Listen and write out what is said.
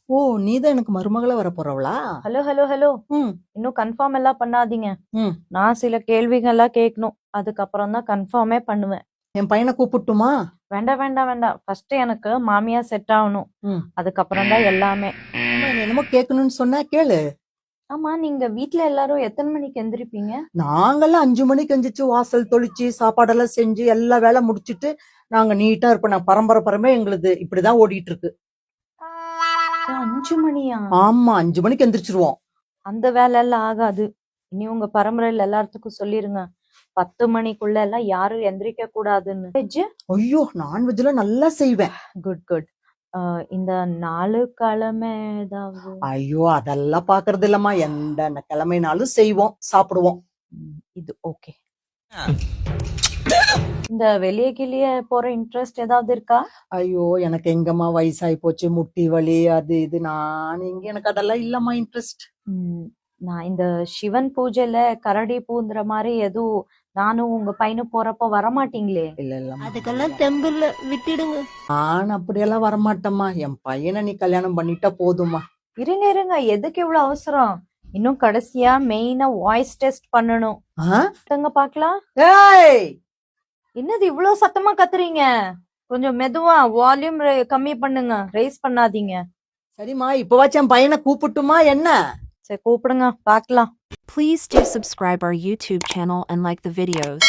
ஓ, நீதான் எனக்கு மருமகளா வர போறவளா? ஹலோ ஹலோ ஹலோ ம். இன்னும் கன்ஃபார்ம் எல்லாம் பண்ணாதீங்க. ம். நான் சில கேள்விகள்லாம் கேட்கணும், அதுக்கப்புறம் தான் கன்ஃபார்மே பண்ணுவேன். என் பையனை கூப்பிட்டுமா? வேண்டாம் வேண்டாம் வேண்டாம், ஃபர்ஸ்ட் எனக்கு மாமியா செட் ஆகணும், ம். அதுக்கப்புறம் தான் எல்லாமே. அம்மா, நீ என்னமோ கேட்கணும்னு சொன்னா கேளு. ஆமா, நீங்க வீட்ல எல்லாரும் எத்தனை மணிக்கு எந்திரிப்பீங்க? நாங்கெல்லாம் 5 மணிக்கு எந்திரிச்சு வாசல் தொளிச்சு சாப்பாடெல்லாம் செஞ்சு எல்லா வேலை முடிச்சிட்டு நாங்க நீட்டா இருப்போம். நான் பரம்பரை எங்களுது இப்படிதான் ஓடிட்டு இருக்கு. 5 மணியா? ஆமா, 5 மணிக்கு எந்திரிச்சிருவோம். அந்த வேலை எல்லாம் ஆகாது. இனி உங்க பரம்பரையில எல்லாத்துக்கும் சொல்லிருங்க, 10 மணிக்குள்ள எல்லாம் யாரும் எந்திரிக்க கூடாதுன்னு. வெஜ்? ஐயோ, நான்வெஜ்ல நல்லா செய்வேன். Good good. இந்த 4 கிழமை ஏதாவது? ஐயோ, அதெல்லாம் பாக்குறது இல்லம்மா. எந்த கிழமைனாலும் செய்வோம், சாப்பிடுவோம். இது ஓகே. இந்த வெளியே கிளியே போற இன்ட்ரெஸ்ட் ஏதாவது இருக்கா? ஐயோ, எனக்கு எங்கம்மா, வயசாகி போச்சு, முட்டி வலி அது இது. எனக்கு அதெல்லாம் இல்லம்மா இன்ட்ரெஸ்ட். நான் இந்த சிவன் பூஜையில கரடி பூந்துற மாதிரி எதுவும் நானும் உங்க பையனும் போறப்ப வரமாட்டீங்களே? இல்ல இல்லம்மா, அதுக்கெல்லாம் தெம்பில்ல, விட்டுடுங்க. நான் அப்படியெல்லாம் வரமாட்டேம்மா. என் பையனை நீ கல்யாணம் பண்ணிட்டா போதுமா. இருங்க இருங்க, எதுக்கு இவ்வளவு அவசரம்? இன்னும் கடைசியா மெயினா வாய்ஸ் டெஸ்ட் பண்ணணும். பாக்கலாம். ஏய், என்னது இவ்வளவு சத்தமா கத்துறீங்க? கொஞ்சம் மெதுவா வால்யூம் கம்மி பண்ணுங்க, ரைஸ் பண்ணாதீங்க. சரிம்மா, இப்பவாச்சும் என் பையனை கூப்பிட்டுமா என்ன? சரி, கூப்பிடுங்க பாக்கலாம். Please do subscribe our YouTube channel and like the videos.